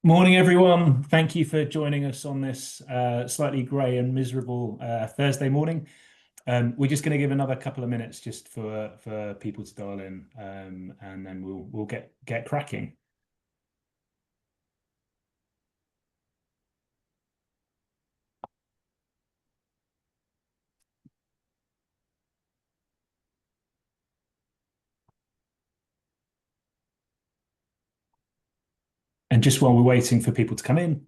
Morning, everyone. Thank you for joining us on this slightly grey and miserable Thursday morning. We're just going to give another couple of minutes just for people to dial in, and then we'll get cracking. And just while we're waiting for people to come in,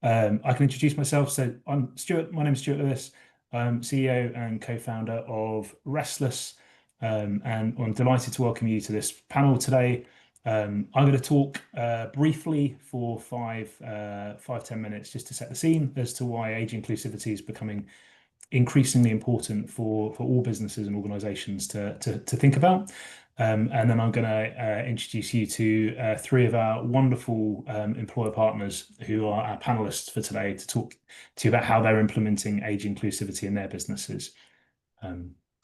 I can introduce myself. So I'm Stuart. My name is Stuart Lewis. I'm CEO and co-founder of Restless, and I'm delighted to welcome you to this panel today. I'm going to talk briefly for 10 minutes just to set the scene as to why age inclusivity is becoming increasingly important for all businesses and organizations to think about. And then I'm going to introduce you to three of our wonderful employer partners who are our panelists for today to talk to you about how they're implementing age inclusivity in their businesses.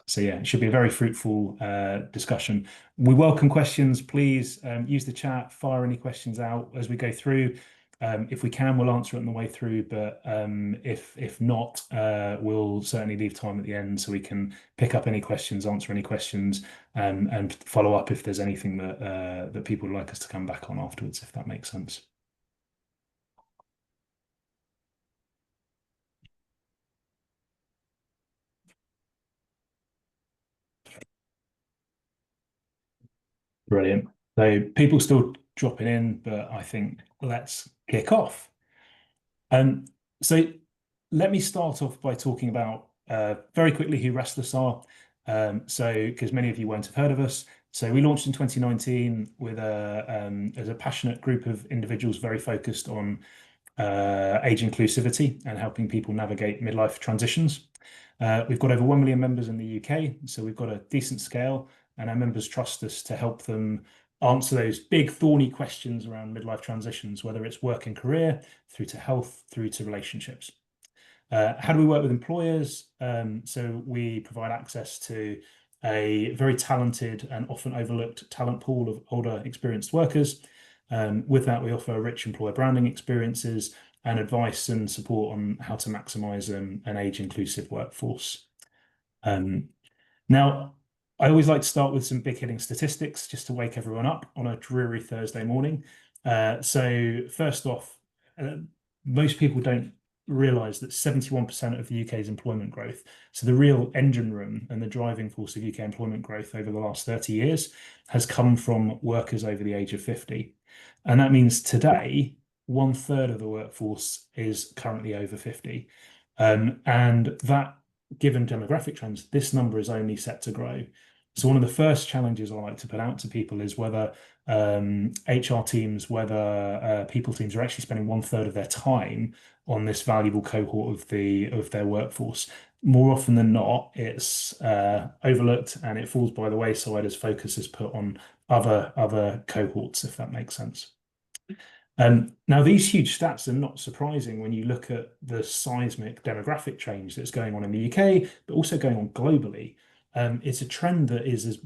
So yeah, it should be a very fruitful discussion. We welcome questions. Please use the chat, fire any questions out as we go through. If we can, we'll answer it on the way through, but if not, we'll certainly leave time at the end so we can pick up any questions, answer any questions, and follow up if there's anything that people would like us to come back on afterwards, if that makes sense. Brilliant. So people still dropping in, but I think let's kick off. Um, so let me start off by talking about very quickly who Restless are. So because many of you won't have heard of us. So we launched in 2019 with as a passionate group of individuals very focused on age inclusivity and helping people navigate midlife transitions. We've got over 1 million members in the UK, so we've got a decent scale, and our members trust us to help them answer those big thorny questions around midlife transitions, whether it's work and career, through to health, through to relationships. How do we work with employers? So we provide access to a very talented and often overlooked talent pool of older, experienced workers. With that, we offer rich employer branding experiences and advice and support on how to maximize an age-inclusive workforce. Now, I always like to start with some big hitting statistics just to wake everyone up on a dreary Thursday morning. So first off, most people don't realize that 71% of the UK's employment growth, so the real engine room and the driving force of UK employment growth over the last 30 years, has come from workers over the age of 50. And that means today, 1/3 of the workforce is currently over 50. And that, given demographic trends, this number is only set to grow. So one of the first challenges I like to put out to people is whether HR teams, whether people teams are actually spending 1/3 of their time on this valuable cohort of their workforce. More often than not, it's overlooked and it falls by the wayside as focus is put on other cohorts, if that makes sense. Now, these huge stats are not surprising when you look at the seismic demographic change that's going on in the UK, but also going on globally. It's a trend that is as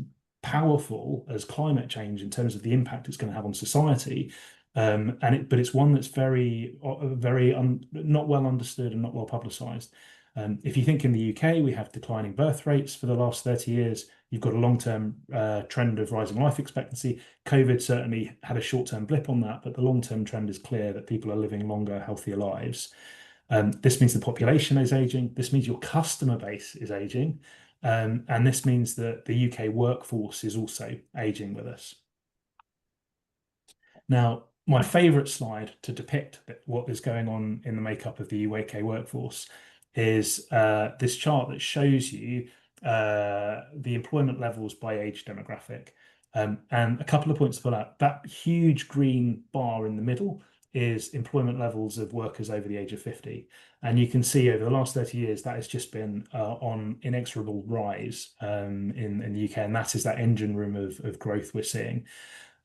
powerful as climate change in terms of the impact it's going to have on society. But it's one that's very not well understood and not well publicised. If you think in the UK, we have declining birth rates for the last 30 years. You've got a long-term trend of rising life expectancy. COVID certainly had a short-term blip on that, but the long-term trend is clear that people are living longer, healthier lives. This means the population is aging. This means your customer base is aging. And this means that the UK workforce is also aging with us. Now, my favorite slide to depict what is going on in the makeup of the UK workforce is this chart that shows you the employment levels by age demographic. And a couple of points to pull out. That huge green bar in the middle is employment levels of workers over the age of 50. And you can see over the last 30 years, that has just been on inexorable rise in the UK. And that is that engine room of growth we're seeing.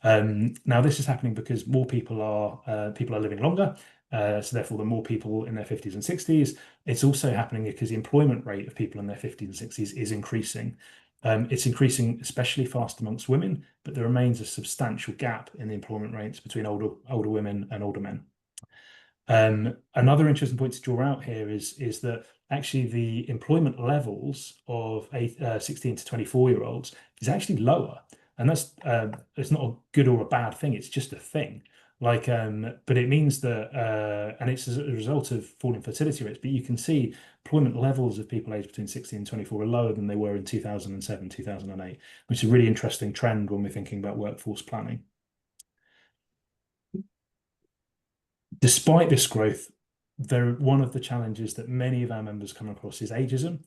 Now, this is happening because more people are living longer. So therefore, the more people in their 50s and 60s. It's also happening because the employment rate of people in their 50s and 60s is increasing. It's increasing especially fast amongst women, but there remains a substantial gap in the employment rates between older women and older men. Another interesting point to draw out here is that actually the employment levels of 16 to 24-year-olds is actually lower. And that's it's not a good or a bad thing, it's just a thing. Like, but it means that, and it's as a result of falling fertility rates, but you can see employment levels of people aged between 16 and 24 are lower than they were in 2007, 2008, which is a really interesting trend when we're thinking about workforce planning. Despite this growth, one of the challenges that many of our members come across is ageism,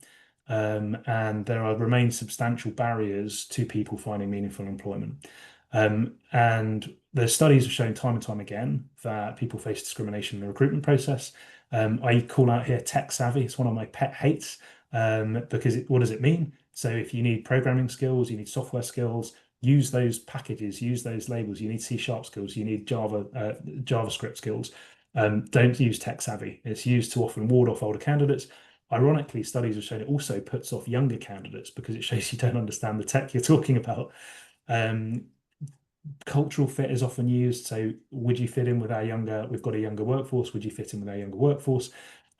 and there remain substantial barriers to people finding meaningful employment. And the studies have shown time and time again that people face discrimination in the recruitment process. I call out here tech savvy. It's one of my pet hates, because what does it mean? So if you need programming skills, you need software skills, use those packages, use those labels. You need C# skills, you need JavaScript skills. Don't use tech savvy. It's used to often ward off older candidates. Ironically, studies have shown it also puts off younger candidates because it shows you don't understand the tech you're talking about. Cultural fit is often used. So would you fit in with we've got a younger workforce, would you fit in with our younger workforce?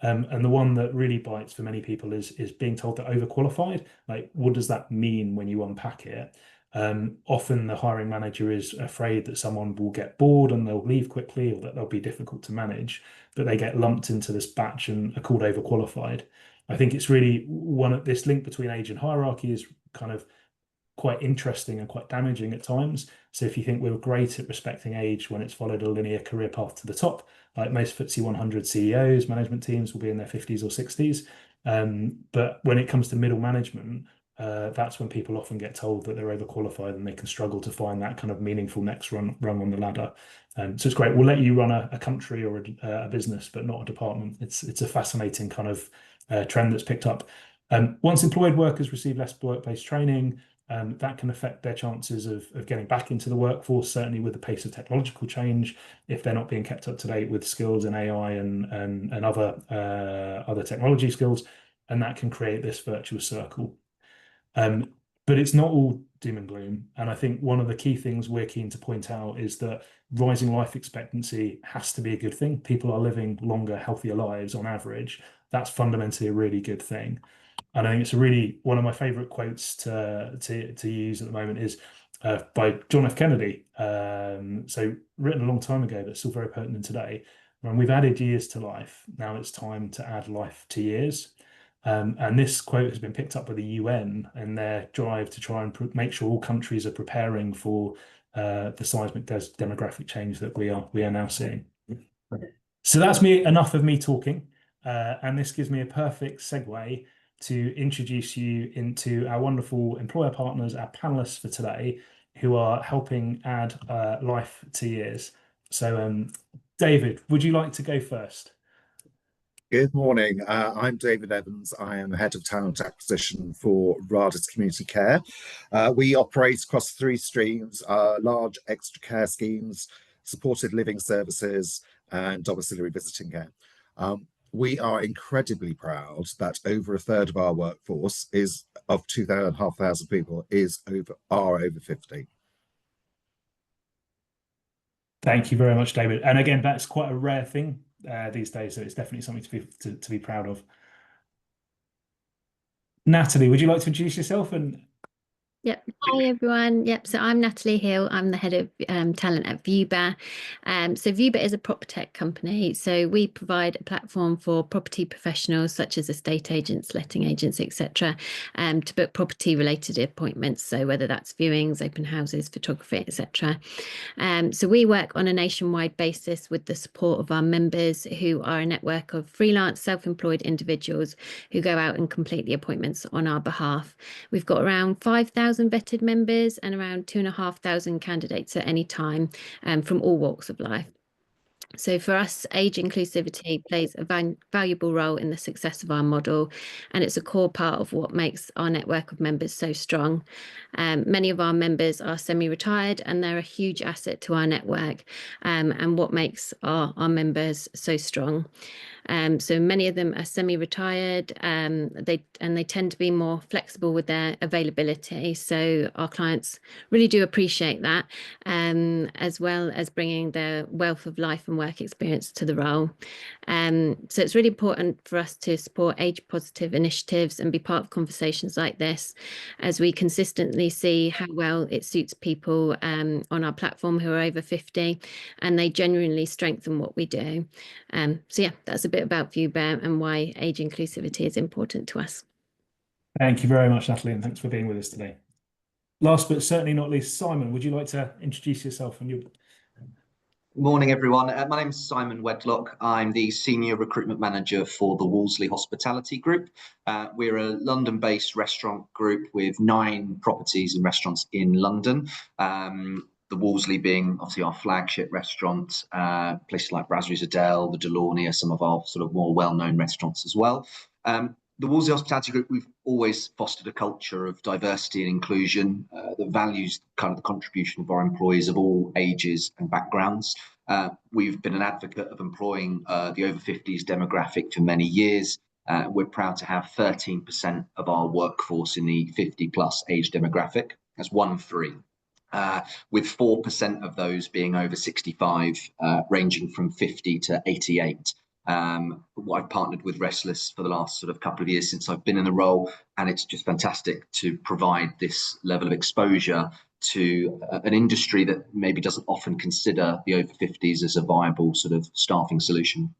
And the one that really bites for many people is being told they're overqualified. Like, what does that mean when you unpack it? Often the hiring manager is afraid that someone will get bored and they'll leave quickly, or that they'll be difficult to manage, but they get lumped into this batch and are called overqualified. I think it's really this link between age and hierarchy is kind of quite interesting and quite damaging at times. So if you think we're great at respecting age when it's followed a linear career path to the top, like most FTSE 100 CEOs, management teams will be in their 50s or 60s. But when it comes to middle management, that's when people often get told that they're overqualified and they can struggle to find that kind of meaningful next rung on the ladder. So it's great. We'll let you run a country or a business, but not a department. It's a fascinating kind of trend that's picked up. Once employed workers receive less workplace training, that can affect their chances of getting back into the workforce, certainly with the pace of technological change, if they're not being kept up to date with skills in AI and other technology skills, and that can create this virtuous circle. But it's not all doom and gloom. And I think one of the key things we're keen to point out is that rising life expectancy has to be a good thing. People are living longer, healthier lives on average. That's fundamentally a really good thing. And I think it's one of my favorite quotes to use at the moment is by John F. Kennedy. So written a long time ago, but still very pertinent today. When we've added years to life, now it's time to add life to years. And this quote has been picked up by the UN and their drive to try and make sure all countries are preparing for the seismic demographic change that we are now seeing. So that's enough of me talking, and this gives me a perfect segue to introduce you into our wonderful employer partners, our panelists for today, who are helping add life to years. So, David, would you like to go first? Good morning. I'm David Evans. I am Head of Talent Acquisition for Radis Community Care. We operate across 3 streams, large extra care schemes, supported living services, and domiciliary visiting care. We are incredibly proud that over a third of our workforce of 2,500 people are over 50. Thank you very much, David. And again, that's quite a rare thing these days, so it's definitely something to be proud of. Natalie, would you like to introduce yourself? Yep. Hi, everyone. Yep. So I'm Natalie Hill. I'm the head of talent at Vuba. So Vuba is a prop tech company. So we provide a platform for property professionals such as estate agents, letting agents, etc., to book property related appointments. So whether that's viewings, open houses, photography, etc. So we work on a nationwide basis with the support of our members, who are a network of freelance, self-employed individuals who go out and complete the appointments on our behalf. We've got around 5,000 vetted members and around 2,500 candidates at any time, from all walks of life. So for us, age inclusivity plays a valuable role in the success of our model, and it's a core part of what makes our network of members so strong. Many of our members are semi-retired, and they're a huge asset to our network, and what makes our members so strong. So many of them are semi-retired. They tend to be more flexible with their availability. So our clients really do appreciate that, as well as bringing their wealth of life and work experience to the role. So it's really important for us to support age-positive initiatives and be part of conversations like this, as we consistently see how well it suits people on our platform who are over 50, and they genuinely strengthen what we do. So yeah, that's a bit about ViewBear and why age inclusivity is important to us. Thank you very much, Natalie, and thanks for being with us today. Last but certainly not least, Simon, would you like to introduce yourself and your... Morning, everyone. My name is Simon Wedlock. I'm the Senior Recruitment Manager for the Wolseley Hospitality Group. We're a London-based restaurant group with 9 properties and restaurants in London. The Wolseley being obviously our flagship restaurant, places like Brasseries Adele, the Delaunay are some of our sort of more well-known restaurants as well. The Wolseley Hospitality Group, we've always fostered a culture of diversity and inclusion that values kind of the contribution of our employees of all ages and backgrounds. We've been an advocate of employing the over 50s demographic for many years. We're proud to have 13% of our workforce in the 50 plus age demographic. That's 1-3. With 4% of those being over 65, ranging from 50 to 88. I've partnered with Restless for the last sort of couple of years since I've been in the role, and it's just fantastic to provide this level of exposure to an industry that maybe doesn't often consider the over 50s as a viable sort of staffing solution.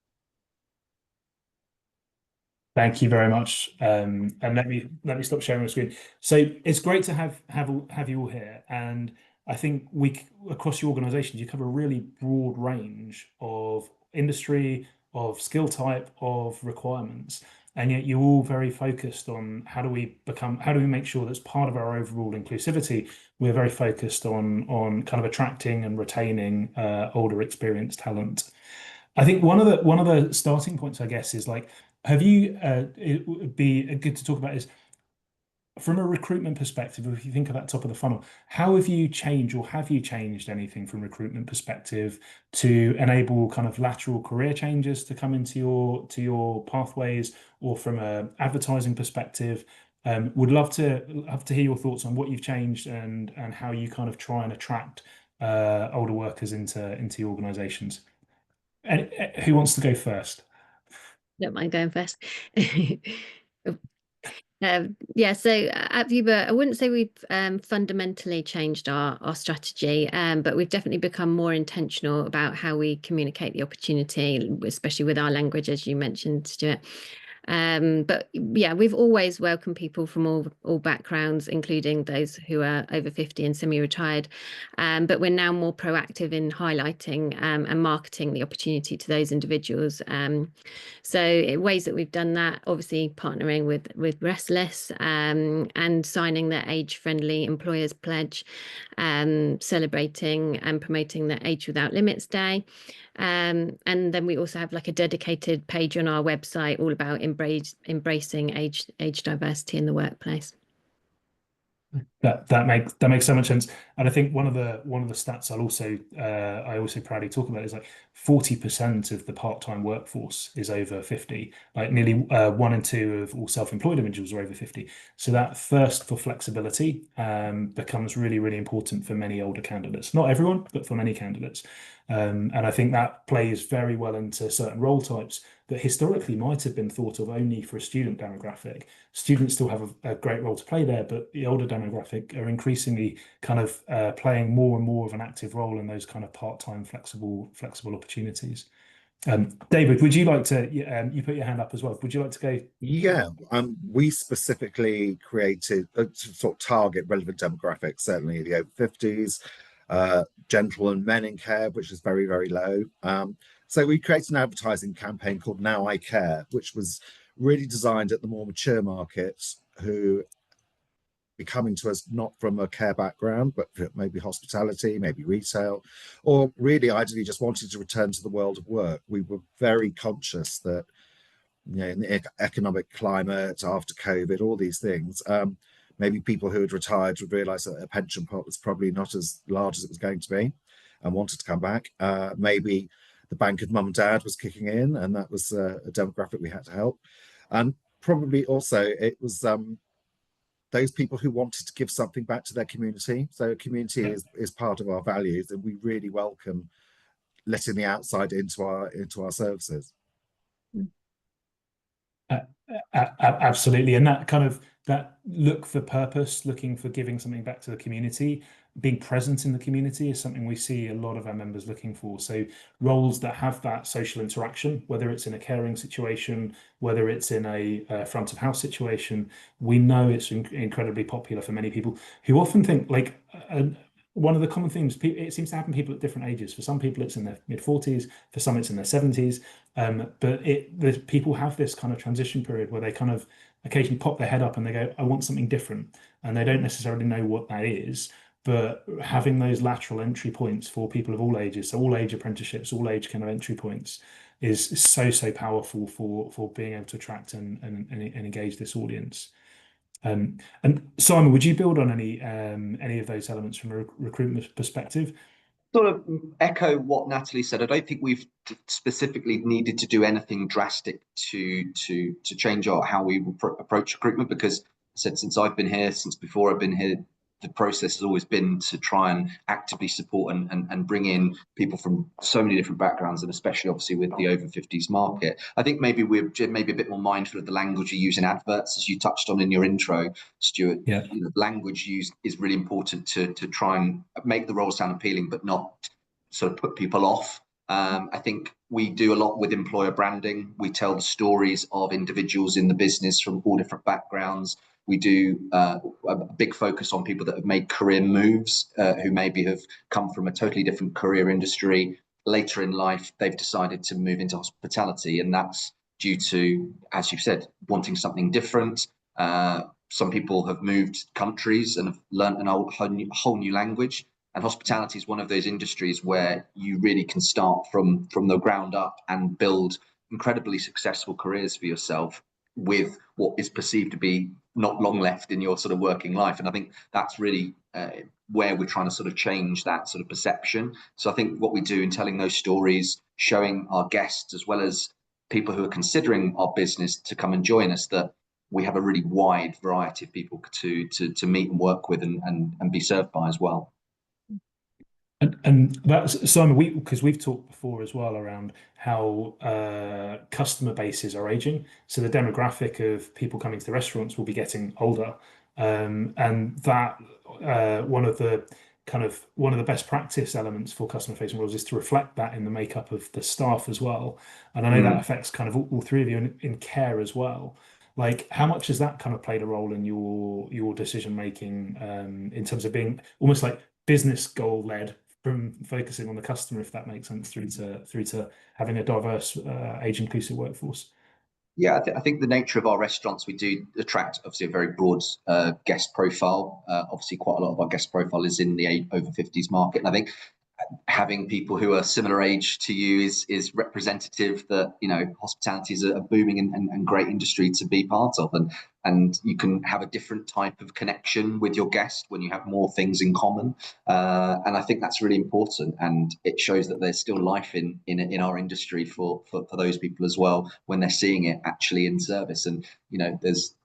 Thank you very much. And let me stop sharing my screen. So it's great to have you all here, and I think across your organisations you cover a really broad range of industry, of skill type, of requirements, and yet you're all very focused on how do we make sure that's part of our overall inclusivity. We're very focused on kind of attracting and retaining older, experienced talent. I think one of the starting points, I guess, is like, it would be good to talk about is, from a recruitment perspective, if you think of that top of the funnel, how have you changed, or have you changed anything from recruitment perspective to enable kind of lateral career changes to come into your pathways, or from a advertising perspective? Would love to hear your thoughts on what you've changed and how you kind of try and attract older workers into your organizations. And who wants to go first? Don't mind going first. Yeah, so at ViewBear, I wouldn't say we've fundamentally changed our strategy, but we've definitely become more intentional about how we communicate the opportunity, especially with our language, as you mentioned, Stuart. But yeah, we've always welcomed people from all backgrounds, including those who are over 50 and semi-retired. But we're now more proactive in highlighting and marketing the opportunity to those individuals. So ways that we've done that, obviously partnering with Restless, and signing their age-friendly employers pledge, celebrating and promoting the Age Without Limits Day. And then we also have like a dedicated page on our website all about embracing age diversity in the workplace. That makes so much sense, and I think one of the stats I also proudly talk about is like 40% of the part-time workforce is over 50. Like nearly 1 in 2 of all self-employed individuals are over 50. So that thirst for flexibility becomes really, really important for many older candidates. Not everyone, but for many candidates. And I think that plays very well into certain role types that historically might have been thought of only for a student demographic. Students still have a great role to play there, but the older demographic are increasingly kind of playing more and more of an active role in those kind of part-time flexible opportunities. David, would you like to, you put your hand up as well. Would you like to go? Yeah, we specifically created to sort of target relevant demographics, certainly the over 50s, gentlemen, men in care, which is very, very low. So we created an advertising campaign called Now I Care, which was really designed at the more mature markets who be coming to us not from a care background, but maybe hospitality, maybe retail, or really ideally just wanted to return to the world of work. We were very conscious that, you know, in the economic climate after COVID, all these things, maybe people who had retired would realise that a pension pot was probably not as large as it was going to be and wanted to come back. Maybe the bank of mum and dad was kicking in, and that was a demographic we had to help. And probably also it was those people who wanted to give something back to their community. So community is part of our values, and we really welcome letting the outside into our services. Absolutely, and that kind of that look for purpose, looking for giving something back to the community, being present in the community is something we see a lot of our members looking for. So roles that have that social interaction, whether it's in a caring situation, whether it's in a front of house situation, we know it's incredibly popular for many people who often think like one of the common themes, it seems to happen to people at different ages. For some people, it's in their mid-40s. For some, it's in their 70s. But people have this kind of transition period where they kind of occasionally pop their head up and they go, I want something different. And they don't necessarily know what that is. But having those lateral entry points for people of all ages, so all age apprenticeships, all age kind of entry points, is so powerful for being able to attract and engage this audience. And Simon, would you build on any of those elements from a recruitment perspective? Sort of echo what Natalie said. I don't think we've specifically needed to do anything drastic to change how we approach recruitment, because I said since I've been here, since before I've been here, the process has always been to try and actively support and bring in people from so many different backgrounds, and especially obviously with the over 50s market. I think maybe we're maybe a bit more mindful of the language you use in adverts, as you touched on in your intro, Stuart. Yeah. You know, language used is really important to try and make the role sound appealing, but not sort of put people off. I think we do a lot with employer branding. We tell the stories of individuals in the business from all different backgrounds. We do a big focus on people that have made career moves, who maybe have come from a totally different career industry. Later in life, they've decided to move into hospitality, and that's due to, as you've said, wanting something different. Some people have moved countries and have learned a whole new language. And hospitality is one of those industries where you really can start from the ground up and build incredibly successful careers for yourself with what is perceived to be not long left in your sort of working life. And I think that's really where we're trying to sort of change that sort of perception. So I think what we do in telling those stories, showing our guests as well as people who are considering our business to come and join us, that we have a really wide variety of people to meet and work with and be served by as well. And that's Simon, because we've talked before as well around how customer bases are aging. So the demographic of people coming to the restaurants will be getting older, and that one of the best practice elements for customer facing roles is to reflect that in the makeup of the staff as well. And I know that affects kind of all three of you in care as well. Like, how much has that kind of played a role in your decision making in terms of being almost like business goal led, from focusing on the customer, if that makes sense, through to having a diverse age inclusive workforce? Yeah, I think the nature of our restaurants, we do attract obviously a very broad guest profile. Obviously, quite a lot of our guest profile is in the over 50s market, and I think having people who are similar age to you is representative that, you know, hospitality is a booming and great industry to be part of, and you can have a different type of connection with your guest when you have more things in common, and I think that's really important, and it shows that there's still life in our industry for those people as well when they're seeing it actually in service. And you know, there's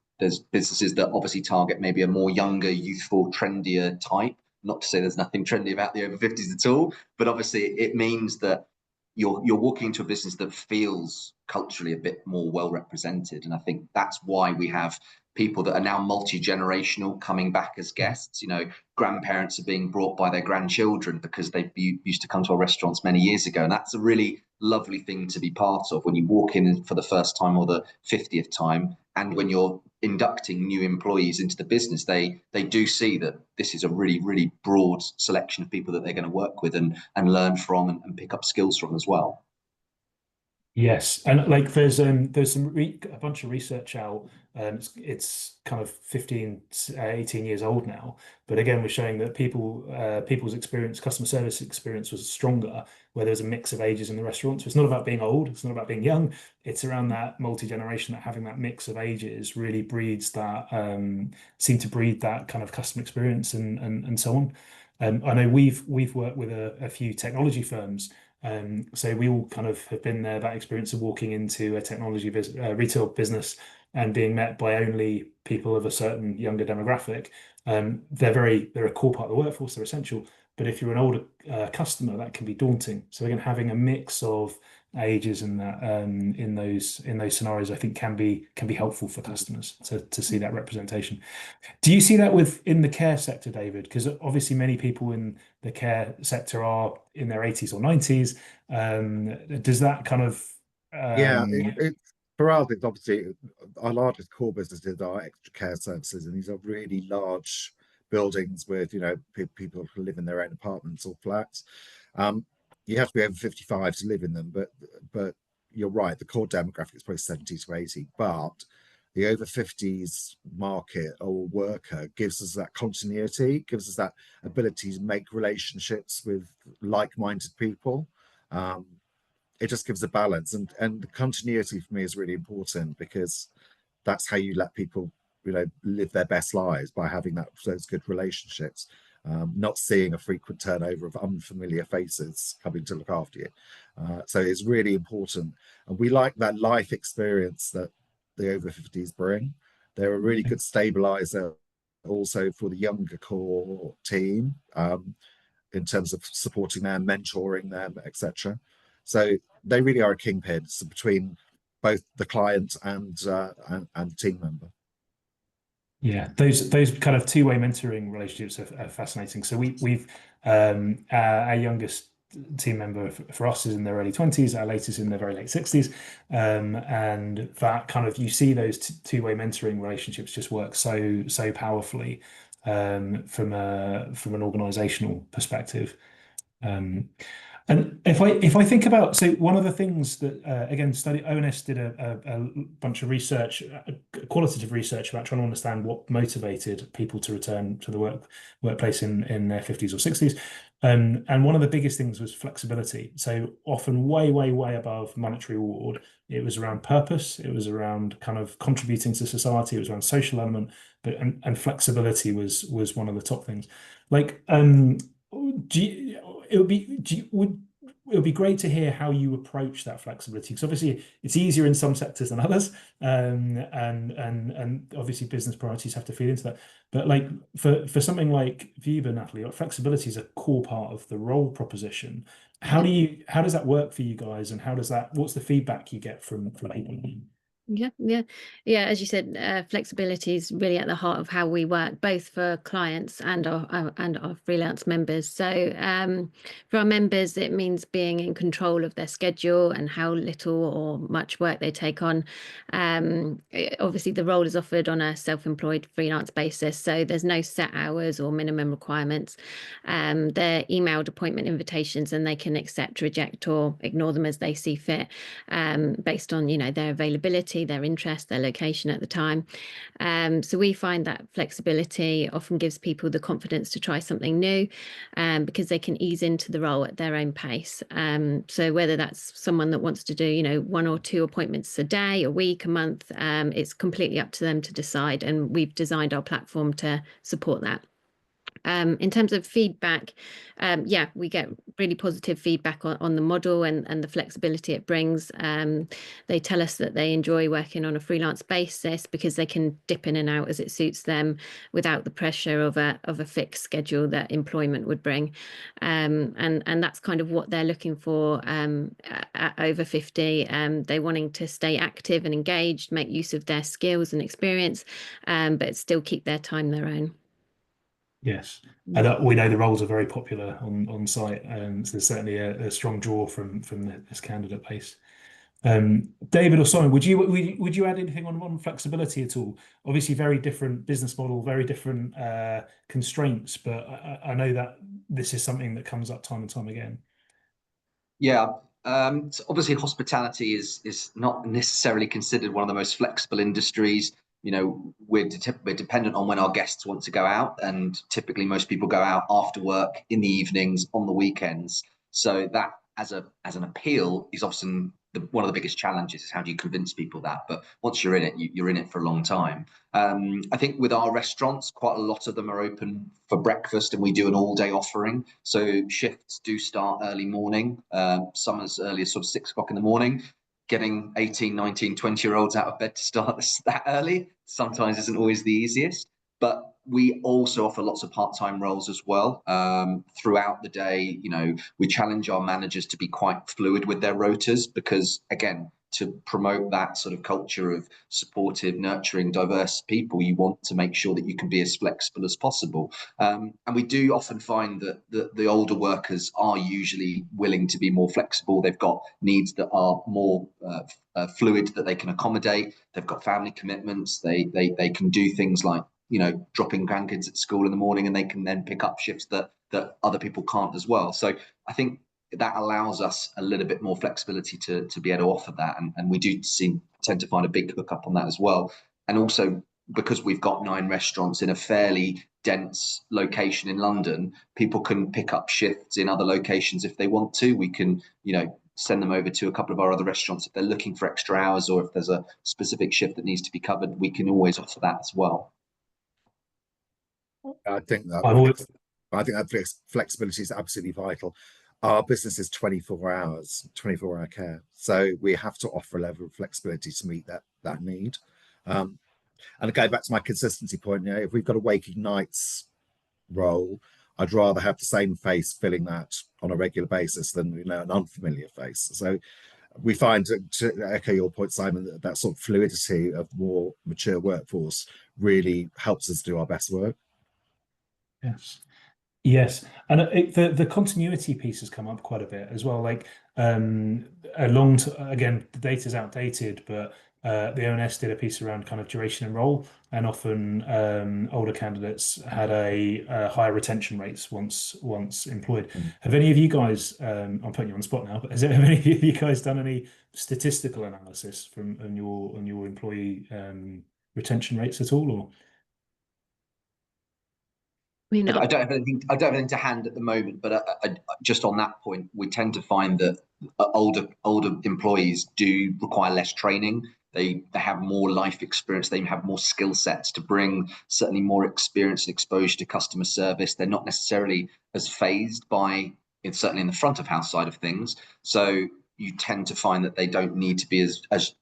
businesses that obviously target maybe a more younger, youthful, trendier type. Not to say there's nothing trendy about the over 50s at all, but obviously it means that you're walking into a business that feels culturally a bit more well represented. And I think that's why we have people that are now multi-generational coming back as guests. You know, grandparents are being brought by their grandchildren because they used to come to our restaurants many years ago. And that's a really lovely thing to be part of when you walk in for the first time or the 50th time. And when you're inducting new employees into the business, they do see that this is a really, really broad selection of people that they're going to work with and learn from and pick up skills from as well. Yes, and like there's a bunch of research out. It's kind of 15, 18 years old now, but again, we're showing that people's experience, customer service experience, was stronger where there's a mix of ages in the restaurant. So it's not about being old, it's not about being young, it's around that multi-generation, that having that mix of ages really breeds that, seem to breed that kind of customer experience and so on. I know we've worked with a few technology firms So we all kind of have been there, that experience of walking into a technology retail business and being met by only people of a certain younger demographic. They're a core part of the workforce, they're essential. But if you're an older customer, that can be daunting. So again, having a mix of ages and that in those scenarios, I think can be helpful for customers to see that representation. Do you see that within the care sector, David? Because obviously many people in the care sector are in their 80s or 90s. Does that kind of Yeah, for us, it's obviously our largest core businesses are extra care services, and these are really large buildings with, you know, people who live in their own apartments or flats. Um, you have to be over 55 to live in them, but you're right, the core demographic is probably 70 to 80, but the over 50s market or worker gives us that continuity, gives us that ability to make relationships with like-minded people. It just gives a balance, and the continuity for me is really important, because that's how you let people, you know, live their best lives, by having those good relationships, not seeing a frequent turnover of unfamiliar faces coming to look after you. So it's really important, and we like that life experience that the over 50s bring. They're a really good stabilizer also for the younger core team, in terms of supporting them, mentoring them, etc. So they really are a kingpin between both the client and team member. Yeah, those kind of two-way mentoring relationships are fascinating. So we've our youngest team member for us is in their early 20s, our latest in their very late 60s, and that kind of, you see those two-way mentoring relationships just work so powerfully from an organizational perspective. And if I think about, so one of the things that again, ONS did a bunch of research, qualitative research, about trying to understand what motivated people to return to the workplace in their 50s or 60s. And one of the biggest things was flexibility. So often way above monetary reward, it was around purpose, it was around kind of contributing to society, it was around social element, but and flexibility was one of the top things. Like, it would be great to hear how you approach that flexibility, because obviously it's easier in some sectors than others, and obviously business priorities have to feed into that. But like for something like Viva, Natalie, flexibility is a core part of the role proposition. How does that work for you guys, and what's the feedback you get from people? Yeah. As you said, flexibility is really at the heart of how we work, both for clients and our freelance members. So for our members, it means being in control of their schedule and how little or much work they take on. Obviously, the role is offered on a self-employed freelance basis, so there's no set hours or minimum requirements. They're emailed appointment invitations, and they can accept, reject, or ignore them as they see fit, based on, you know, their availability, their interest, their location at the time. So we find that flexibility often gives people the confidence to try something new, because they can ease into the role at their own pace. So whether that's someone that wants to do, you know, 1 or 2 appointments a day, a week, a month, it's completely up to them to decide. And we've designed our platform to support that. In terms of feedback, we get really positive feedback on the model and the flexibility it brings. They tell us that they enjoy working on a freelance basis because they can dip in and out as it suits them without the pressure of a fixed schedule that employment would bring. And that's kind of what they're looking for at over 50. They're wanting to stay active and engaged, make use of their skills and experience, but still keep their time their own. Yes, and we know the roles are very popular on site, and so there's certainly a strong draw from this candidate base. David or Simon, would you add anything on flexibility at all? Obviously, very different business model, very different constraints, but I know that this is something that comes up time and time again. Yeah. So obviously, hospitality is not necessarily considered one of the most flexible industries. You know, we're dependent on when our guests want to go out, and typically most people go out after work, in the evenings, on the weekends. So that as an appeal is often one of the biggest challenges is how do you convince people that? But once you're in it, you're in it for a long time. I think with our restaurants, quite a lot of them are open for breakfast, and we do an all-day offering. So shifts do start early morning, some as early as sort of 6 o'clock in the morning. Getting 18, 19, 20-year-olds out of bed to start that early sometimes isn't always the easiest. But we also offer lots of part-time roles as well. Throughout the day, we challenge our managers to be quite fluid with their rotas, because again, to promote that sort of culture of supportive, nurturing, diverse people, you want to make sure that you can be as flexible as possible. And we do often find that the older workers are usually willing to be more flexible. They've got needs that are more fluid, that they can accommodate. They've got family commitments. They can do things like dropping grandkids at school in the morning, and they can then pick up shifts that other people can't as well. So I think that allows us a little bit more flexibility to be able to offer that, and we do tend to find a big hookup on that as well. And also, because we've got 9 restaurants in a fairly dense location in London, people can pick up shifts in other locations if they want to. We can send them over to a couple of our other restaurants if they're looking for extra hours, or if there's a specific shift that needs to be covered, we can always offer that as well. I think that flexibility is absolutely vital. Our business is 24 hours, 24-hour care. So we have to offer a level of flexibility to meet that need. And going back to my consistency point, if we've got a waking nights role, I'd rather have the same face filling that on a regular basis than an unfamiliar face. So we find, to echo your point, Simon, that sort of fluidity of more mature workforce really helps us do our best work. Yes, and the continuity piece has come up quite a bit as well. Like again, the data's outdated, but the ONS did a piece around kind of duration and role, and often older candidates had a higher retention rates once employed. Have any of you guys, I'm putting you on the spot now, but have any of you guys done any statistical analysis on your employee retention rates at all, or? I don't have anything to hand at the moment, but just on that point, we tend to find that older employees do require less training. They have more life experience. They have more skill sets to bring, certainly more experience and exposure to customer service. They're not necessarily as phased by it, certainly in the front of house side of things. So you tend to find that they don't need to be as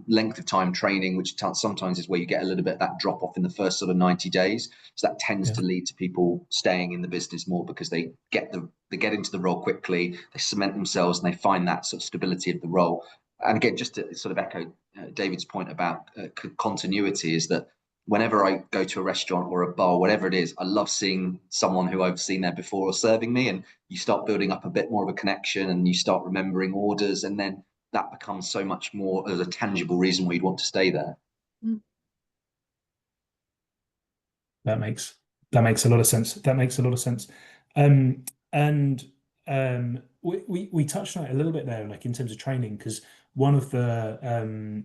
length of time training, which sometimes is where you get a little bit of that drop off in the first sort of 90 days. So that tends to lead to people staying in the business more, because they get into the role quickly, they cement themselves, and they find that sort of stability of the role. And again, just to sort of echo David's point about continuity, is that whenever I go to a restaurant or a bar, whatever it is, I love seeing someone who I've seen there before or serving me, and you start building up a bit more of a connection, and you start remembering orders, and then that becomes so much more as a tangible reason why you'd want to stay there. That makes a lot of sense. We touched on it a little bit there, like in terms of training, because one of the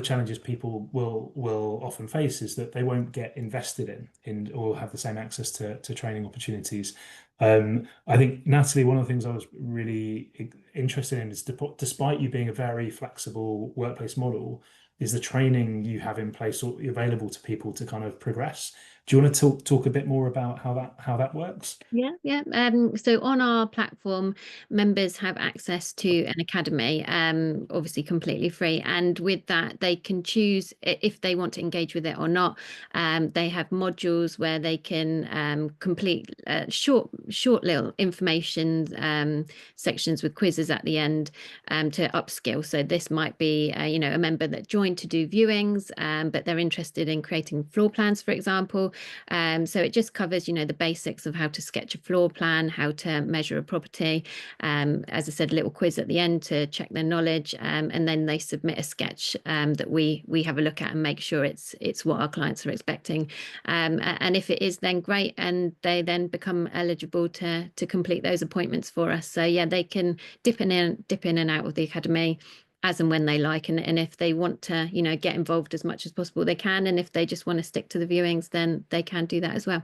challenges people will often face is that they won't get invested in or have the same access to training opportunities. I think, Natalie, one of the things I was really interested in is, despite you being a very flexible workplace model, is the training you have in place or available to people to kind of progress. Do you want to talk a bit more about how that works? Yeah. So on our platform, members have access to an academy, obviously completely free. And with that, they can choose if they want to engage with it or not. They have modules where they can complete short little information sections with quizzes at the end to upskill. So this might be a member that joined to do viewings, but they're interested in creating floor plans, for example. So it just covers, the basics of how to sketch a floor plan, how to measure a property. As I said, a little quiz at the end to check their knowledge, and then they submit a sketch that we have a look at and make sure it's what our clients are expecting. And if it is, then great, and they then become eligible to complete those appointments for us. So yeah, they can dip in and out of the academy as and when they like, and if they want to get involved as much as possible, they can, and if they just want to stick to the viewings, then they can do that as well.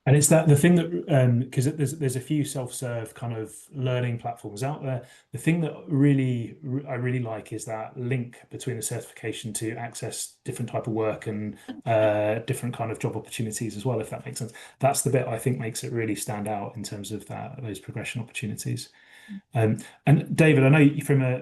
And it's that the thing that because there's a few self-serve kind of learning platforms out there. The thing that I really like is that link between the certification to access different type of work and different kind of job opportunities as well, if that makes sense. That's the bit I think makes it really stand out in terms of those progression opportunities. And David, I know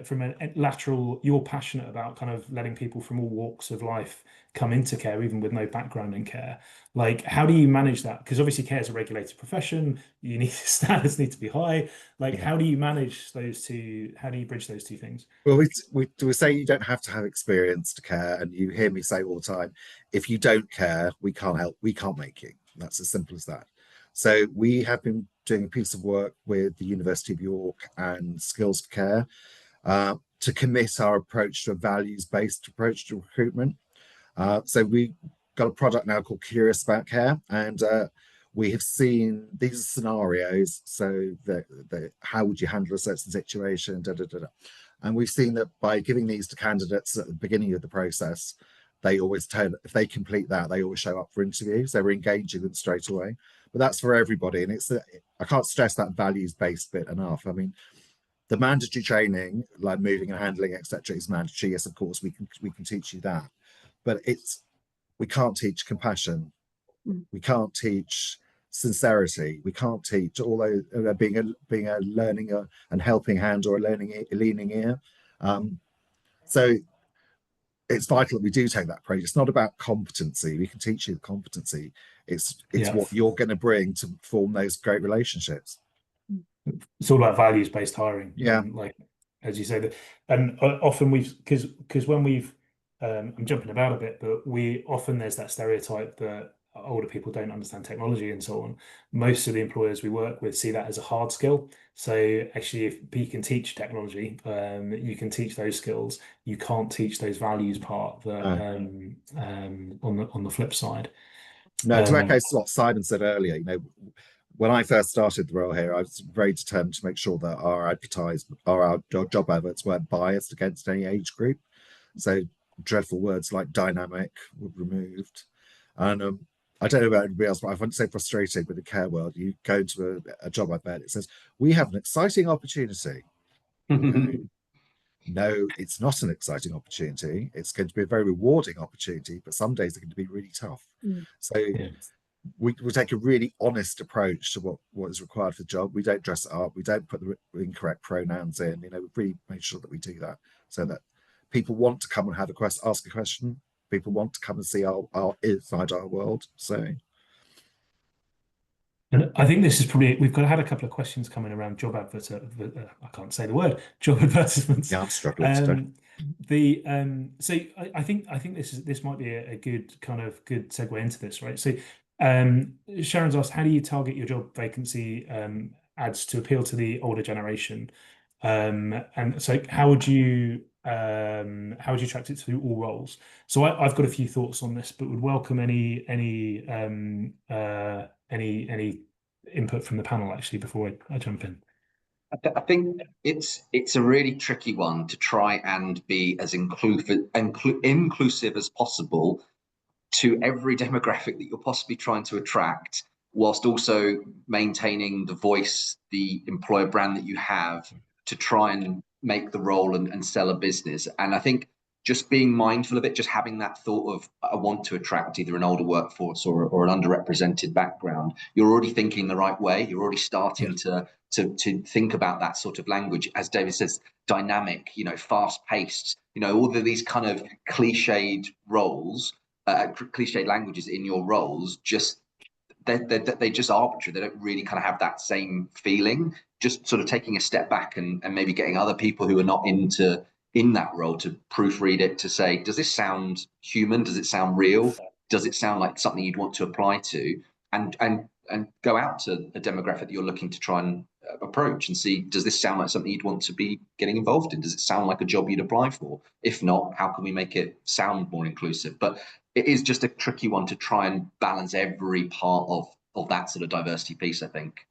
from a lateral, you're passionate about kind of letting people from all walks of life come into care, even with no background in care. Like, how do you manage that? Because obviously care is a regulated profession. You need standards need to be high. Like, Yeah. how do you manage those two? How do you bridge those two things? Well, we say you don't have to have experience to care, and you hear me say all the time, if you don't care, we can't help, we can't make you. That's as simple as that. So we have been doing a piece of work with the University of York and Skills for Care to commit our approach to a values-based approach to recruitment. So we got a product now called Curious About Care, and we have seen these are scenarios. So how would you handle a certain situation? Da, da, da, da. And we've seen that by giving these to candidates at the beginning of the process, they always tell if they complete that, they always show up for interviews. They were engaging them straight away. But that's for everybody, and I can't stress that values-based bit enough. I mean, the mandatory training, like moving and handling, etc., is mandatory. Yes, of course, we can teach you that, but we can't teach compassion. We can't teach sincerity. We can't teach all those being a learning and helping hand or a leaning ear. So it's vital that we do take that approach. It's not about competency. We can teach you the competency. It's what you're going to bring to form those great relationships. It's all about values-based hiring. Yeah. And like, as you say, and often because when we've, I'm jumping about a bit, but there's that stereotype that older people don't understand technology and so on. Most of the employers we work with see that as a hard skill. So actually, if you can teach technology, you can teach those skills. You can't teach those values part that on the flip side. No, to echo what Simon said earlier, when I first started the role here, I was very determined to make sure that our job adverts weren't biased against any age group. So dreadful words like dynamic were removed. And I don't know about anybody else, but I find it so frustrating with the care world. You go into a job advert, it says, we have an exciting opportunity. No, it's not an exciting opportunity. It's going to be a very rewarding opportunity, but some days they're going to be really tough. So we take a really honest approach to what is required for the job. We don't dress it up. We don't put the incorrect pronouns in. We really make sure that we do that so that people want to come and ask a question. People want to come and see our inside our world. So. And I think this is probably we've had a couple of questions coming around job adverts. I can't say the word job advertisements. Yeah, I'm struggling. So I think this might be a good segue into this, right? So Sharon's asked, how do you target your job vacancy ads to appeal to the older generation? And so how would you attract it to all roles? So I've got a few thoughts on this, but would welcome any input from the panel actually before I jump in. I think it's a really tricky one to try and be as inclusive as possible to every demographic that you're possibly trying to attract, whilst also maintaining the voice, the employer brand that you have to try and make the role and sell a business. And I think just being mindful of it, just having that thought of, I want to attract either an older workforce or an underrepresented background, you're already thinking the right way. You're already starting to think about that sort of language. As David says, dynamic, fast paced, all of these kind of cliched roles, cliched languages in your roles, they just arbitrary. They don't really kind of have that same feeling. Just sort of taking a step back and maybe getting other people who are not in that role to proofread it, to say, does this sound human? Does it sound real? Does it sound like something you'd want to apply to? And go out to a demographic that you're looking to try and approach and see, does this sound like something you'd want to be getting involved in? Does it sound like a job you'd apply for? If not, how can we make it sound more inclusive? But it is just a tricky one to try and balance every part of that sort of diversity piece, I think.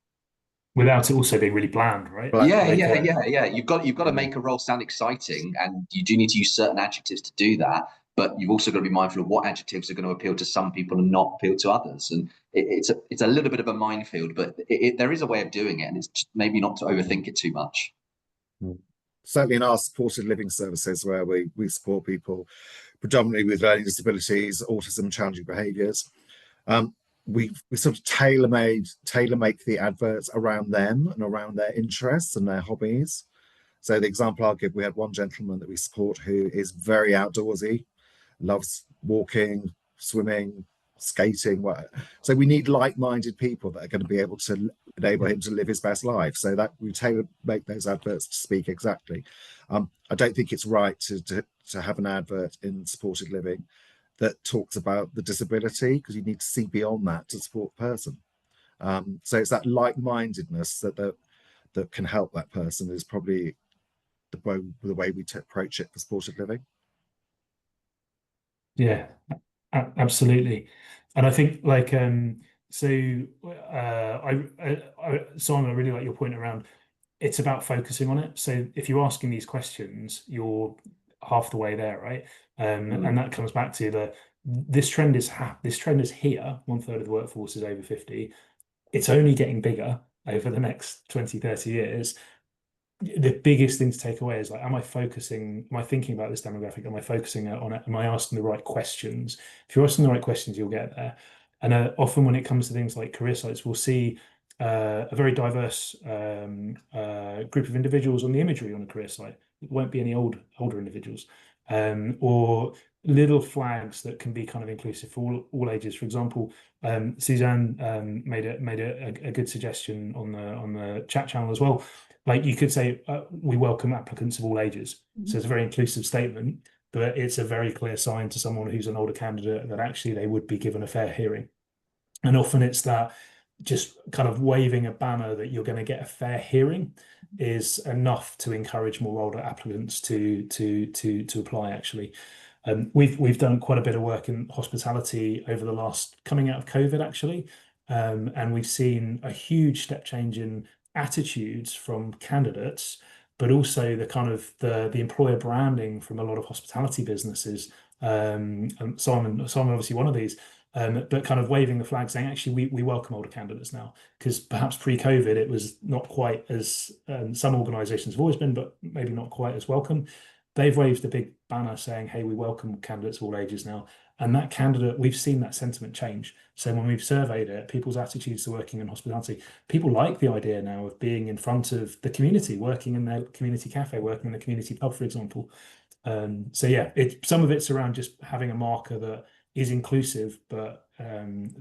Without it also being really bland, right? Yeah. You've got to make a role sound exciting, and you do need to use certain adjectives to do that. But you've also got to be mindful of what adjectives are going to appeal to some people and not appeal to others. And it's a little bit of a minefield, but there is a way of doing it, and it's maybe not to overthink it too much. Certainly in our supported living services, where we support people predominantly with learning disabilities, autism, challenging behaviours, we sort of tailor make the adverts around them and around their interests and their hobbies. So the example I'll give, we had one gentleman that we support who is very outdoorsy, loves walking, swimming, skating. So we need like-minded people that are going to be able to enable him to live his best life. So that we tailor make those adverts to speak exactly. I don't think it's right to have an advert in supported living that talks about the disability, because you need to see beyond that to support the person. So it's that like-mindedness that can help that person is probably the way we approach it for supported living. Yeah, absolutely. And I think like Simon, I really like your point around it's about focusing on it. So if you're asking these questions, you're half the way there, right? And that comes back to this trend is here. 1/3 of the workforce is over 50. It's only getting bigger over the next 20, 30 years. The biggest thing to take away is like, am I thinking about this demographic? Am I focusing on it? Am I asking the right questions? If you're asking the right questions, you'll get there. And often when it comes to things like career sites, we'll see a very diverse group of individuals on the imagery on a career site. It won't be any older individuals, or little flags that can be kind of inclusive for all ages. For example, Suzanne made a good suggestion on the chat channel as well. Like you could say, we welcome applicants of all ages. So it's a very inclusive statement, but it's a very clear sign to someone who's an older candidate that actually they would be given a fair hearing. And often it's that just kind of waving a banner that you're going to get a fair hearing is enough to encourage more older applicants to apply, actually. We've done quite a bit of work in hospitality over the coming out of COVID, actually. And we've seen a huge step change in attitudes from candidates, but also the kind of the employer branding from a lot of hospitality businesses. And Simon obviously one of these, but kind of waving the flag saying, actually, we welcome older candidates now, because perhaps pre-COVID it was not quite as some organisations have always been, but maybe not quite as welcome. They've waved a big banner saying, hey, we welcome candidates of all ages now. And that candidate, we've seen that sentiment change. So when we've surveyed it, people's attitudes to working in hospitality, people like the idea now of being in front of the community, working in their community cafe, working in the community pub, for example. So yeah, some of it's around just having a marker that is inclusive, but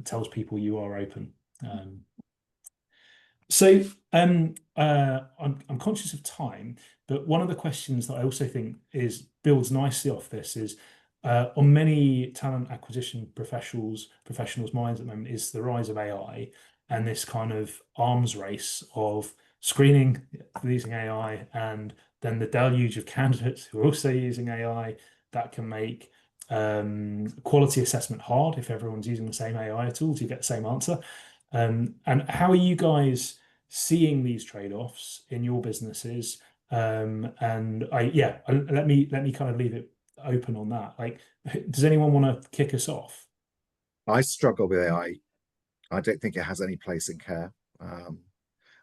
tells people you are open. So I'm conscious of time, but one of the questions that I also think builds nicely off this is on many talent acquisition professionals' minds at the moment is the rise of AI and this kind of arms race of screening using AI, and then the deluge of candidates who are also using AI that can make quality assessment hard if everyone's using the same AI tools, you get the same answer. And how are you guys seeing these trade-offs in your businesses? And let me kind of leave it open on that. Like, does anyone want to kick us off? I struggle with AI. I don't think it has any place in care.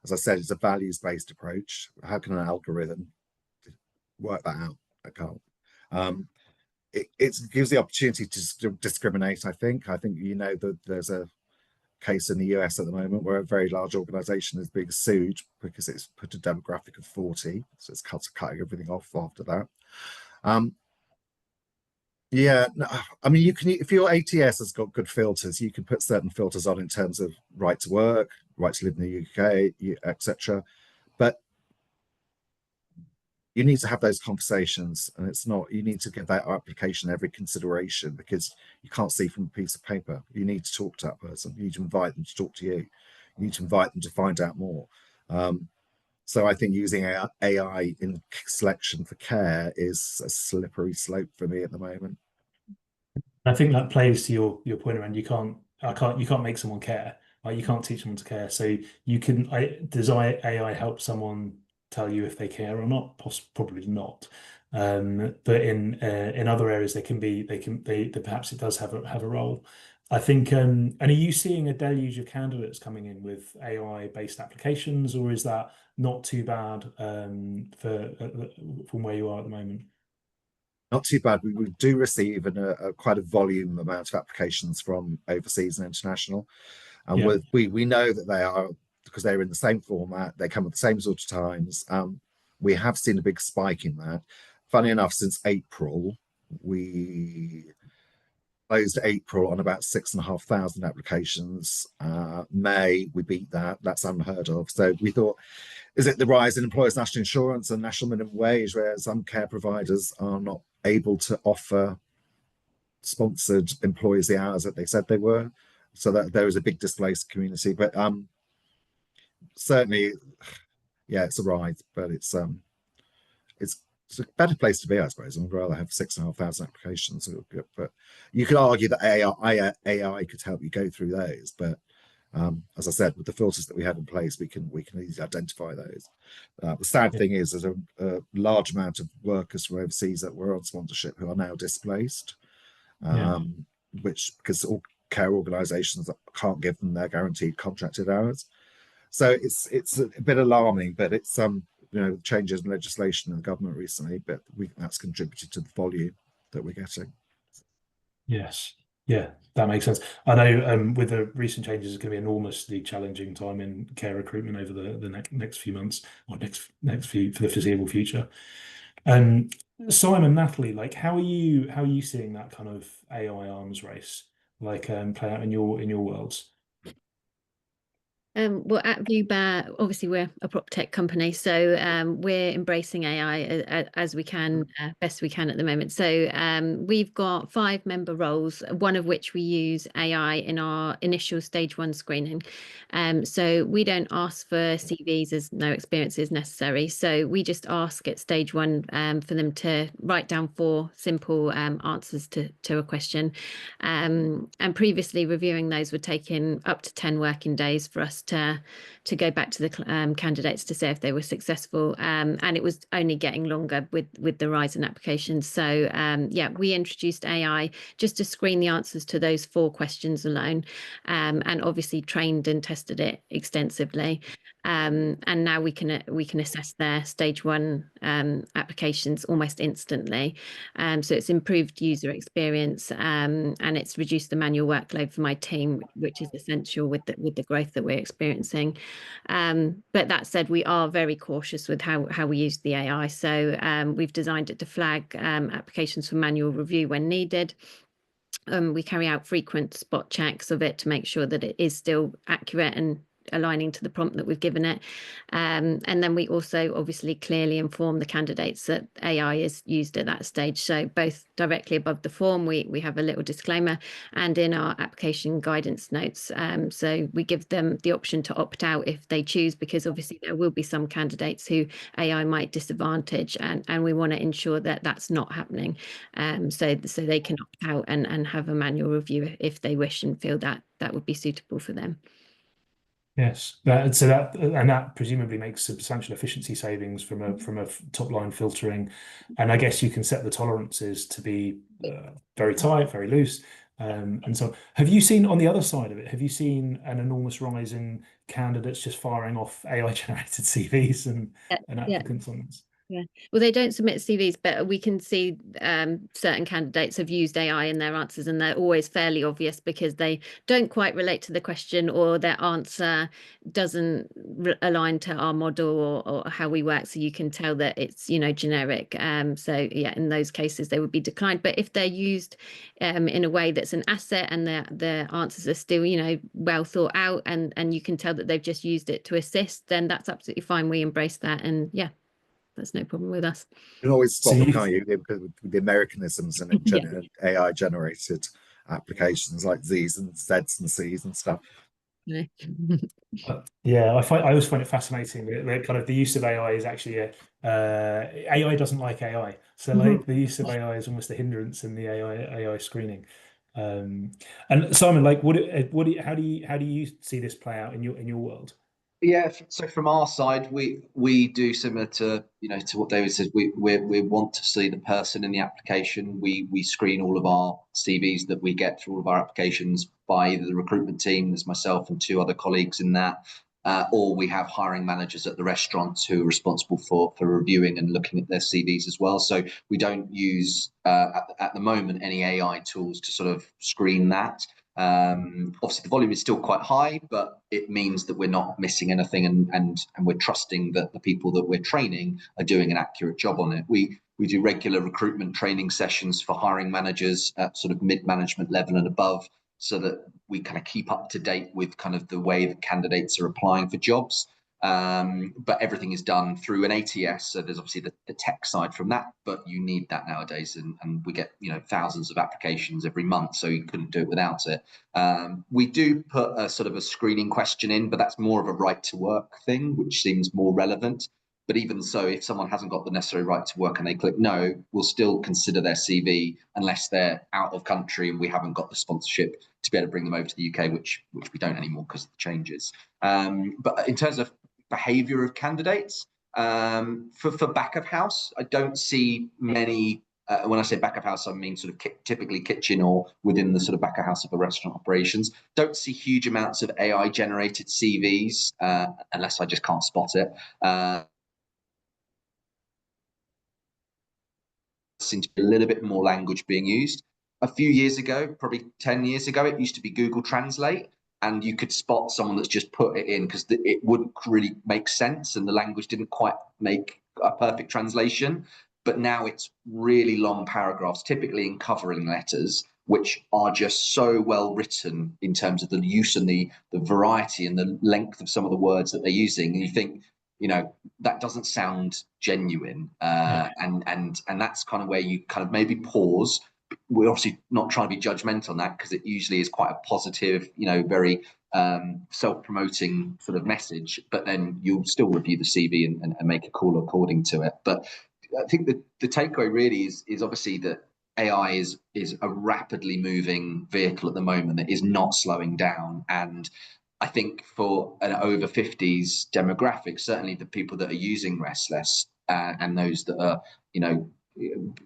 As I said, it's a values-based approach. How can an algorithm work that out? I can't. It gives the opportunity to discriminate, I think. You know that there's a case in the US at the moment where a very large organization is being sued because it's put a demographic of 40, so it's cutting everything off after that. Yeah, no, I mean, if your ATS has got good filters, you can put certain filters on in terms of right to work, right to live in the UK, etc. But you need to have those conversations, and you need to give that application every consideration, because you can't see from a piece of paper. You need to talk to that person. You need to invite them to talk to you. You need to invite them to find out more. So I think using AI in selection for care is a slippery slope for me at the moment. I think that plays to your point around you can't make someone care. Like, you can't teach someone to care. So you can does AI help someone tell you if they care or not? Probably not. But in other areas they perhaps it does have a role. I think, and are you seeing a deluge of candidates coming in with AI-based applications, or is that not too bad from where you are at the moment? Not too bad. We do receive quite a volume amount of applications from overseas and international, and Yeah, we know that they are, because they're in the same format, they come at the same sort of times. We have seen a big spike in that. Funny enough, since April, we closed April on about 6,500 applications. May, we beat that. That's unheard of. So we thought, is it the rise in employers' national insurance and national minimum wage, where some care providers are not able to offer sponsored employees the hours that they said they were? So that there is a big displaced community. But certainly, yeah, it's a rise, but it's a better place to be, I suppose. I'd rather have 6,500 applications, but you could argue that AI could help you go through those. But as I said, with the filters that we have in place, we can easily identify those. The sad thing is, there's a large amount of workers from overseas that were on sponsorship who are now displaced, which because all care organisations can't give them their guaranteed contracted hours. So it's a bit alarming, but it's changes in legislation in the government recently, but that's contributed to the volume that we're getting. Yes. Yeah, that makes sense. I know with the recent changes, it's going to be enormously challenging time in care recruitment over the next few months, or next few for the foreseeable future. Simon, Natalie, like how are you seeing that kind of AI arms race play out in your worlds? Well, at ViewBear, obviously we're a prop tech company, so we're embracing AI as we can, best we can at the moment. So we've got 5 member roles, one of which we use AI in our initial stage 1 screening. So we don't ask for CVs as no experience is necessary. So we just ask at stage 1 for them to write down 4 simple answers to a question. And previously reviewing those would take in up to 10 working days for us to go back to the candidates to see if they were successful, and it was only getting longer with the rise in applications. So yeah, we introduced AI just to screen the answers to those 4 questions alone, and obviously trained and tested it extensively. And now we can assess their stage 1 applications almost instantly. So it's improved user experience, and it's reduced the manual workload for my team, which is essential with the growth that we're experiencing. But that said, we are very cautious with how we use the AI. So we've designed it to flag applications for manual review when needed. We carry out frequent spot checks of it to make sure that it is still accurate and aligning to the prompt that we've given it. And then we also obviously clearly inform the candidates that AI is used at that stage. So both directly above the form, we have a little disclaimer, and in our application guidance notes. So we give them the option to opt out if they choose, because obviously there will be some candidates who AI might disadvantage, and we want to ensure that that's not happening. So they can opt out and have a manual review if they wish and feel that that would be suitable for them. Yes, that presumably makes substantial efficiency savings from a top line filtering, and I guess you can set the tolerances to be very tight, very loose, and so have you seen on the other side of it? Have you seen an enormous rise in candidates just firing off AI generated CVs and applicants on this? Yeah, well, they don't submit CVs, but we can see certain candidates have used AI in their answers, and they're always fairly obvious because they don't quite relate to the question, or their answer doesn't align to our model or how we work. So you can tell that it's, generic. So yeah, in those cases they would be declined. But if they're used in a way that's an asset, and the answers are still, well thought out, and you can tell that they've just used it to assist, then that's absolutely fine. We embrace that, and yeah, that's no problem with us. You can always spot them, can't you? The Americanisms and AI generated applications like Z's and Z's and C's and stuff. Yeah, I always find it fascinating that kind of the use of AI is actually AI doesn't like AI, so like the use of AI is almost a hindrance in the AI screening. And Simon, like how do you see this play out in your world? Yeah, so from our side, we do similar to to what David says. We want to see the person in the application. We screen all of our CVs that we get through all of our applications by either the recruitment team, there's myself and two other colleagues in that, or we have hiring managers at the restaurants who are responsible for reviewing and looking at their CVs as well. So we don't use at the moment any AI tools to sort of screen that. Obviously, the volume is still quite high, but it means that we're not missing anything, and we're trusting that the people that we're training are doing an accurate job on it. We do regular recruitment training sessions for hiring managers at sort of mid-management level and above, so that we kind of keep up to date with kind of the way that candidates are applying for jobs. But everything is done through an ATS, so there's obviously the tech side from that, but you need that nowadays, and we get thousands of applications every month, so you couldn't do it without it. We do put a sort of a screening question in, but that's more of a right to work thing, which seems more relevant. But even so, if someone hasn't got the necessary right to work and they click no, we'll still consider their CV unless they're out of country and we haven't got the sponsorship to be able to bring them over to the UK, which we don't anymore because of the changes. But in terms of behaviour of candidates, for back of house, I don't see many. When I say back of house, I mean sort of typically kitchen or within the sort of back of house of a restaurant operations. Don't see huge amounts of AI generated CVs unless I just can't spot it. Seems to be a little bit more language being used. A few years ago, probably 10 years ago, it used to be Google Translate, and you could spot someone that's just put it in because it wouldn't really make sense and the language didn't quite make a perfect translation. But now it's really long paragraphs, typically in covering letters, which are just so well written in terms of the use and the variety and the length of some of the words that they're using. And you think, that doesn't sound genuine, and that's kind of where you kind of maybe pause. We're obviously not trying to be judgmental on that because it usually is quite a positive, very self-promoting sort of message, but then you'll still review the CV and make a call according to it. But I think the takeaway really is obviously that AI is a rapidly moving vehicle at the moment that is not slowing down. And I think for an over 50s demographic, certainly the people that are using Restless and those that are,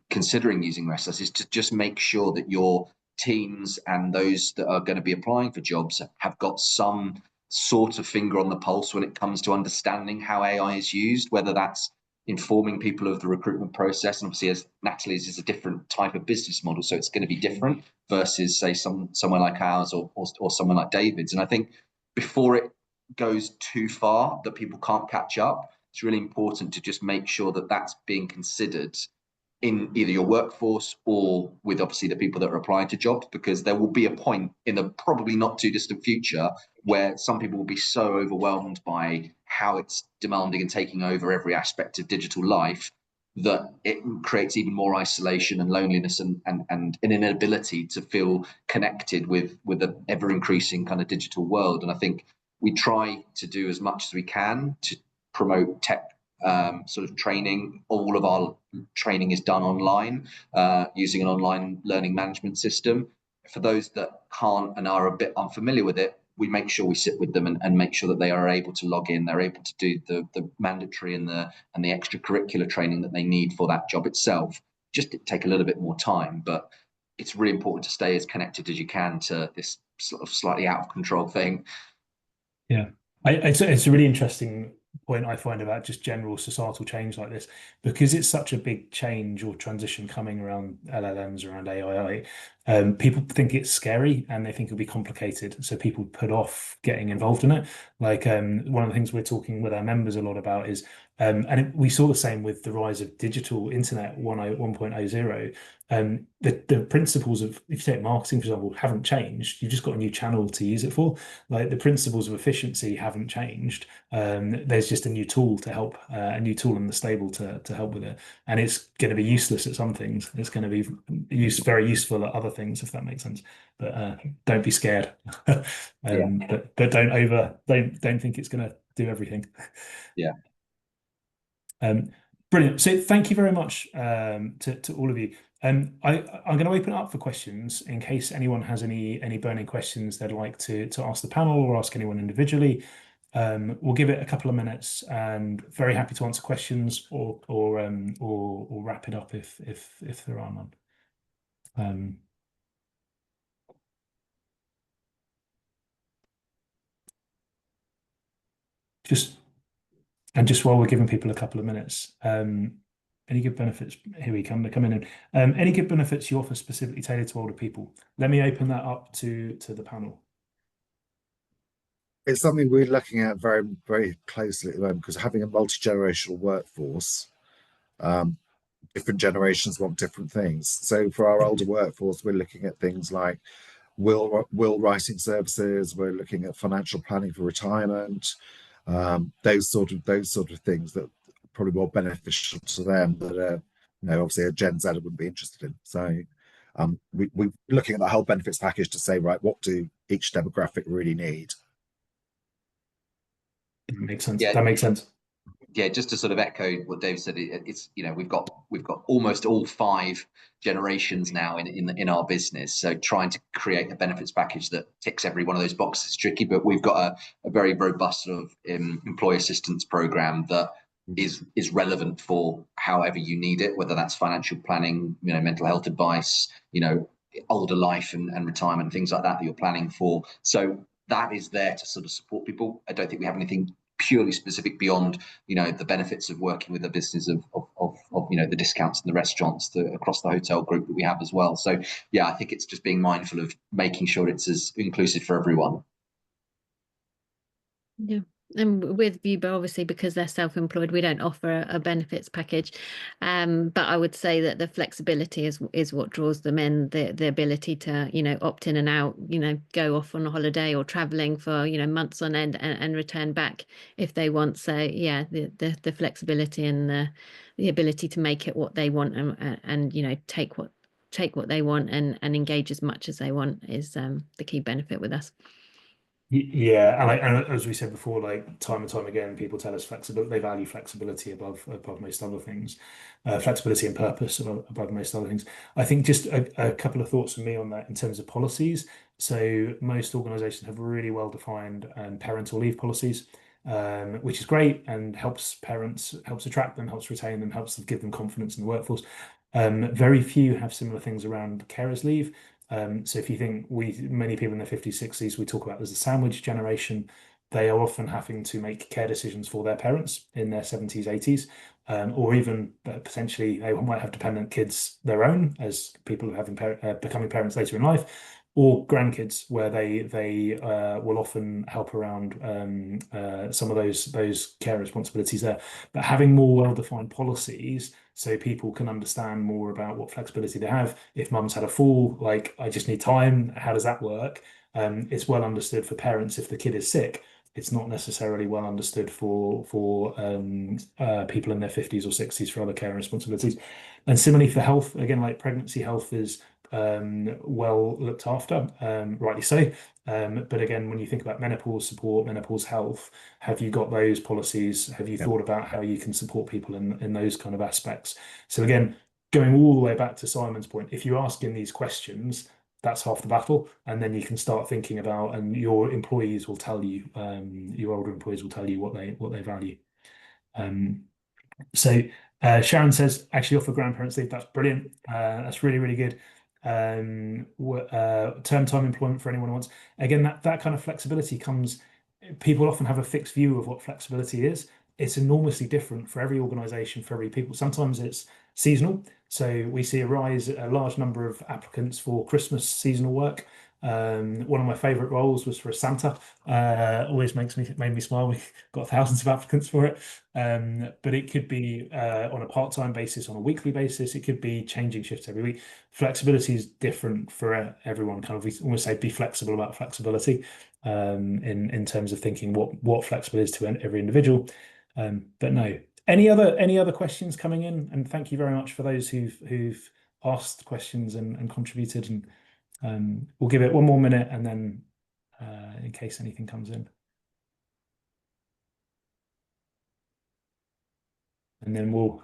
considering using Restless, is to just make sure that your teams and those that are going to be applying for jobs have got some sort of finger on the pulse when it comes to understanding how AI is used, whether that's informing people of the recruitment process. And obviously, as Natalie's is a different type of business model, so it's going to be different versus, say, somewhere like ours or someone like David's. And I think before it goes too far that people can't catch up, it's really important to just make sure that that's being considered in either your workforce or with obviously the people that are applying to jobs, because there will be a point in the probably not too distant future where some people will be so overwhelmed by how it's demanding and taking over every aspect of digital life that it creates even more isolation and loneliness and an inability to feel connected with the ever increasing kind of digital world. And I think we try to do as much as we can to promote tech sort of training. All of our training is done online using an online learning management system. For those that can't and are a bit unfamiliar with it, we make sure we sit with them and make sure that they are able to log in, they're able to do the mandatory and the extracurricular training that they need for that job itself. Just take a little bit more time, but it's really important to stay as connected as you can to this sort of slightly out of control thing. Yeah, it's a really interesting point I find about just general societal change like this, because it's such a big change or transition coming around LLMs, around AI. People think it's scary and they think it'll be complicated, so people put off getting involved in it. Like one of the things we're talking with our members a lot about is, we saw the same with the rise of digital internet 1.0. The principles of, if you take marketing, for example, haven't changed. You've just got a new channel to use it for. Like the principles of efficiency haven't changed. There's just a new tool to help, a new tool in the stable to help with it. And it's going to be useless at some things. It's going to be very useful at other things, if that makes sense. But don't be scared. But don't think it's going to do everything. Yeah. Brilliant. So thank you very much to all of you. I'm going to open it up for questions in case anyone has any burning questions they'd like to ask the panel or ask anyone individually. We'll give it a couple of minutes, and very happy to answer questions or wrap it up if there are none. Just while we're giving people a couple of minutes, any good benefits? Here we come. They're coming in. Any good benefits you offer specifically tailored to older people? Let me open that up to the panel. It's something we're looking at very, very closely at the moment, because having a multi-generational workforce, different generations want different things. So for our older workforce, we're looking at things like will writing services. We're looking at financial planning for retirement, those sort of things that are probably more beneficial to them, that obviously a Gen Z wouldn't be interested in. So we're looking at the whole benefits package to say, right, what do each demographic really need? That makes sense. Yeah. That makes sense. Yeah, just to sort of echo what Dave said, it's we've got almost all 5 generations now in our business. So trying to create a benefits package that ticks every one of those boxes is tricky. But we've got a very robust sort of employee assistance program that is relevant for however you need it, whether that's financial planning, mental health advice, older life and retirement, things like that you're planning for. So that is there to sort of support people. I don't think we have anything purely specific beyond the benefits of working with a business of the discounts and the restaurants across the hotel group that we have as well. So yeah, I think it's just being mindful of making sure it's as inclusive for everyone. Yeah. And with Vuba, obviously, because they're self-employed, we don't offer a benefits package. But I would say that the flexibility is what draws them in, the ability to, opt in and out, go off on a holiday or traveling for, months on end and return back if they want. So yeah, the flexibility and the ability to make it what they want and take what they want and engage as much as they want is the key benefit with us. Yeah, and as we said before, like time and time again, people tell us they value flexibility above most other things, flexibility and purpose above most other things. I think just a couple of thoughts from me on that in terms of policies. So most organisations have really well defined parental leave policies, which is great and helps parents, helps attract them, helps retain them, helps give them confidence in the workforce. Very few have similar things around carers leave. So if you think many people in their 50s, 60s, we talk about as the sandwich generation, they are often having to make care decisions for their parents in their 70s, 80s, or even potentially they might have dependent kids their own as people having becoming parents later in life, or grandkids where they will often help around some of those care responsibilities there. But having more well-defined policies so people can understand more about what flexibility they have. If mum's had a fall, like I just need time, how does that work? It's well understood for parents if the kid is sick. It's not necessarily well understood for people in their 50s or 60s for other care responsibilities. And similarly for health, again, like pregnancy health is well looked after, rightly so. But again, when you think about menopause support, menopause health, have you got those policies? Have you thought about how you can support people in those kind of aspects? So again, going all the way back to Simon's point, if you're asking these questions, that's half the battle, and then you can start thinking about, and your employees will tell you, your older employees will tell you what they value. So Sharon says, actually offer grandparents leave. That's brilliant. That's really, really good. Term time employment for anyone who wants. Again, that kind of flexibility comes, people often have a fixed view of what flexibility is. It's enormously different for every organization, for every people. Sometimes it's seasonal. So we see a large number of applicants for Christmas seasonal work. One of my favorite roles was for a Santa. Always made me smile. We got thousands of applicants for it. But it could be on a part-time basis, on a weekly basis. It could be changing shifts every week. Flexibility is different for everyone. Kind of, we almost say be flexible about flexibility in terms of thinking what flexible is to every individual. But no. Any other questions coming in? And thank you very much for those who've asked questions and contributed. And we'll give it one more minute, and then in case anything comes in, and then we'll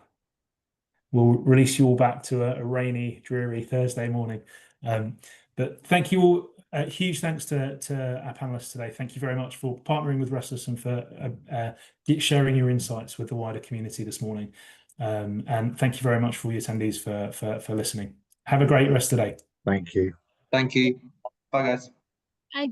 release you all back to a rainy, dreary Thursday morning. But thank you all huge thanks to our panelists today. Thank you very much for partnering with Restless and for sharing your insights with the wider community this morning. And thank you very much for all the attendees for listening. Have a great rest of the day. Thank you. Thank you. Bye, guys. Bye.